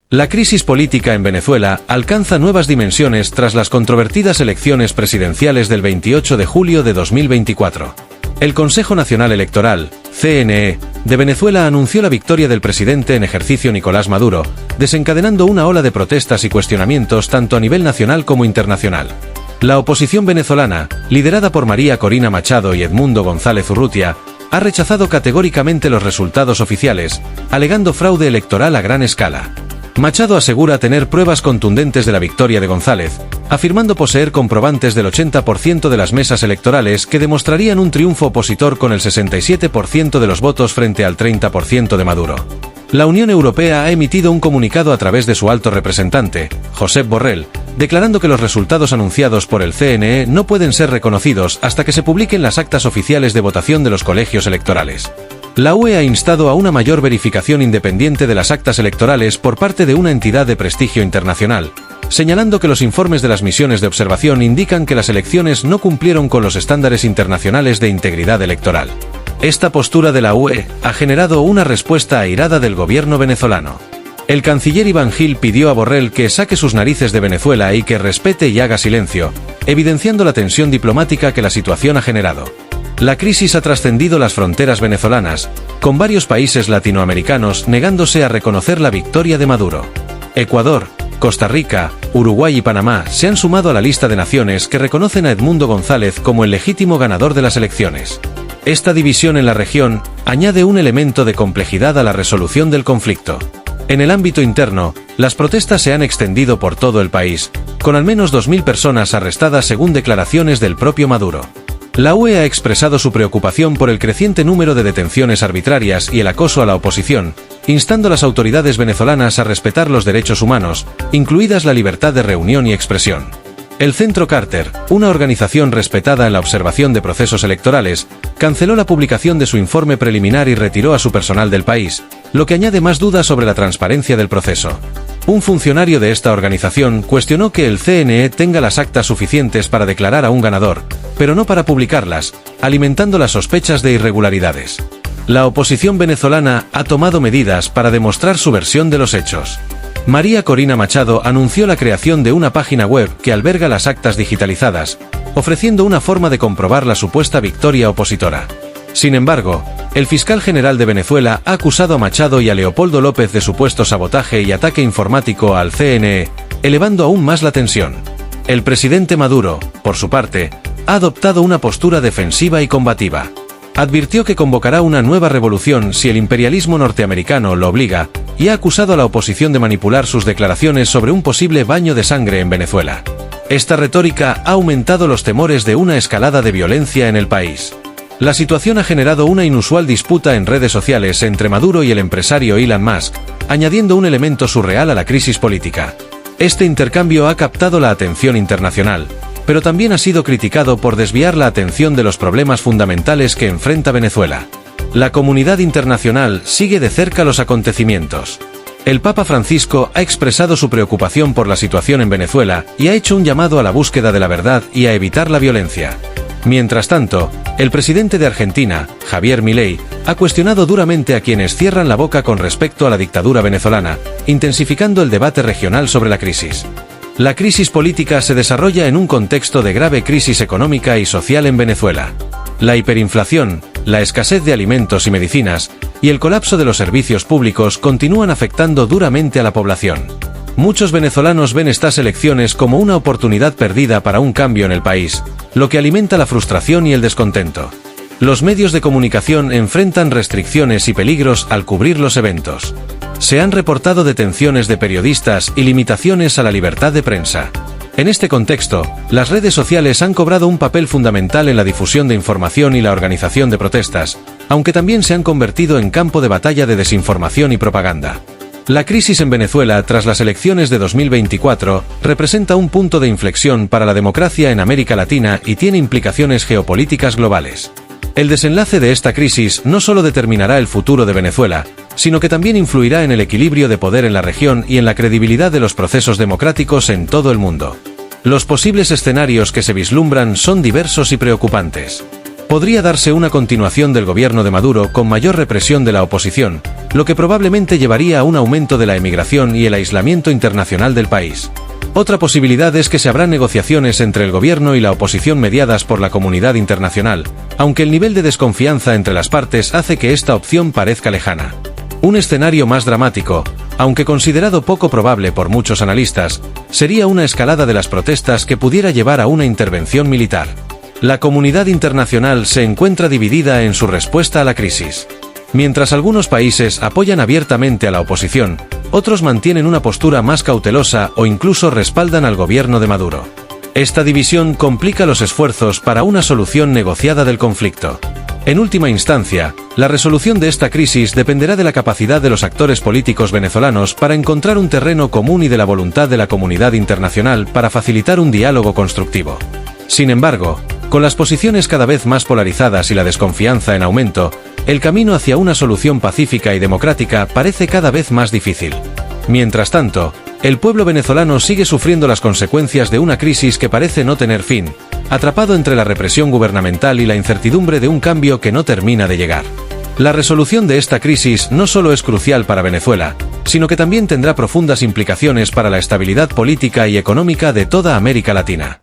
La crisis política en Venezuela alcanza nuevas dimensiones tras las controvertidas elecciones presidenciales del 28 de julio de 2024. El Consejo Nacional Electoral, CNE, de Venezuela anunció la victoria del presidente en ejercicio Nicolás Maduro, desencadenando una ola de protestas y cuestionamientos tanto a nivel nacional como internacional. La oposición venezolana, liderada por María Corina Machado y Edmundo González Urrutia, ha rechazado categóricamente los resultados oficiales, alegando fraude electoral a gran escala. Machado asegura tener pruebas contundentes de la victoria de González, afirmando poseer comprobantes del 80% de las mesas electorales que demostrarían un triunfo opositor con el 67% de los votos frente al 30% de Maduro. La Unión Europea ha emitido un comunicado a través de su alto representante, Josep Borrell, declarando que los resultados anunciados por el CNE no pueden ser reconocidos hasta que se publiquen las actas oficiales de votación de los colegios electorales. La UE ha instado a una mayor verificación independiente de las actas electorales por parte de una entidad de prestigio internacional, señalando que los informes de las misiones de observación indican que las elecciones no cumplieron con los estándares internacionales de integridad electoral. Esta postura de la UE ha generado una respuesta airada del gobierno venezolano. El canciller Iván Gil pidió a Borrell que saque sus narices de Venezuela y que respete y haga silencio, evidenciando la tensión diplomática que la situación ha generado. La crisis ha trascendido las fronteras venezolanas, con varios países latinoamericanos negándose a reconocer la victoria de Maduro. Ecuador, Costa Rica, Uruguay y Panamá se han sumado a la lista de naciones que reconocen a Edmundo González como el legítimo ganador de las elecciones. Esta división en la región añade un elemento de complejidad a la resolución del conflicto. En el ámbito interno, las protestas se han extendido por todo el país, con al menos 2.000 personas arrestadas según declaraciones del propio Maduro. La UE ha expresado su preocupación por el creciente número de detenciones arbitrarias y el acoso a la oposición, instando a las autoridades venezolanas a respetar los derechos humanos, incluidas la libertad de reunión y expresión. El Centro Carter, una organización respetada en la observación de procesos electorales, canceló la publicación de su informe preliminar y retiró a su personal del país, lo que añade más dudas sobre la transparencia del proceso. Un funcionario de esta organización cuestionó que el CNE tenga las actas suficientes para declarar a un ganador, pero no para publicarlas, alimentando las sospechas de irregularidades. La oposición venezolana ha tomado medidas para demostrar su versión de los hechos. María Corina Machado anunció la creación de una página web que alberga las actas digitalizadas, ofreciendo una forma de comprobar la supuesta victoria opositora. Sin embargo, el fiscal general de Venezuela ha acusado a Machado y a Leopoldo López de supuesto sabotaje y ataque informático al CNE, elevando aún más la tensión. El presidente Maduro, por su parte, ha adoptado una postura defensiva y combativa. Advirtió que convocará una nueva revolución si el imperialismo norteamericano lo obliga, y ha acusado a la oposición de manipular sus declaraciones sobre un posible baño de sangre en Venezuela. Esta retórica ha aumentado los temores de una escalada de violencia en el país. La situación ha generado una inusual disputa en redes sociales entre Maduro y el empresario Elon Musk, añadiendo un elemento surreal a la crisis política. Este intercambio ha captado la atención internacional, pero también ha sido criticado por desviar la atención de los problemas fundamentales que enfrenta Venezuela. La comunidad internacional sigue de cerca los acontecimientos. El Papa Francisco ha expresado su preocupación por la situación en Venezuela y ha hecho un llamado a la búsqueda de la verdad y a evitar la violencia. Mientras tanto, el presidente de Argentina, Javier Milei, ha cuestionado duramente a quienes cierran la boca con respecto a la dictadura venezolana, intensificando el debate regional sobre la crisis. La crisis política se desarrolla en un contexto de grave crisis económica y social en Venezuela. La hiperinflación, la escasez de alimentos y medicinas, y el colapso de los servicios públicos continúan afectando duramente a la población. Muchos venezolanos ven estas elecciones como una oportunidad perdida para un cambio en el país, lo que alimenta la frustración y el descontento. Los medios de comunicación enfrentan restricciones y peligros al cubrir los eventos. Se han reportado detenciones de periodistas y limitaciones a la libertad de prensa. En este contexto, las redes sociales han cobrado un papel fundamental en la difusión de información y la organización de protestas, aunque también se han convertido en campo de batalla de desinformación y propaganda. La crisis en Venezuela tras las elecciones de 2024 representa un punto de inflexión para la democracia en América Latina y tiene implicaciones geopolíticas globales. El desenlace de esta crisis no solo determinará el futuro de Venezuela, sino que también influirá en el equilibrio de poder en la región y en la credibilidad de los procesos democráticos en todo el mundo. Los posibles escenarios que se vislumbran son diversos y preocupantes. Podría darse una continuación del gobierno de Maduro con mayor represión de la oposición, lo que probablemente llevaría a un aumento de la emigración y el aislamiento internacional del país. Otra posibilidad es que se abran negociaciones entre el gobierno y la oposición mediadas por la comunidad internacional, aunque el nivel de desconfianza entre las partes hace que esta opción parezca lejana. Un escenario más dramático, aunque considerado poco probable por muchos analistas, sería una escalada de las protestas que pudiera llevar a una intervención militar. La comunidad internacional se encuentra dividida en su respuesta a la crisis. Mientras algunos países apoyan abiertamente a la oposición, otros mantienen una postura más cautelosa o incluso respaldan al gobierno de Maduro. Esta división complica los esfuerzos para una solución negociada del conflicto. En última instancia, la resolución de esta crisis dependerá de la capacidad de los actores políticos venezolanos para encontrar un terreno común y de la voluntad de la comunidad internacional para facilitar un diálogo constructivo. Sin embargo, con las posiciones cada vez más polarizadas y la desconfianza en aumento, el camino hacia una solución pacífica y democrática parece cada vez más difícil. Mientras tanto, el pueblo venezolano sigue sufriendo las consecuencias de una crisis que parece no tener fin, atrapado entre la represión gubernamental y la incertidumbre de un cambio que no termina de llegar. La resolución de esta crisis no solo es crucial para Venezuela, sino que también tendrá profundas implicaciones para la estabilidad política y económica de toda América Latina.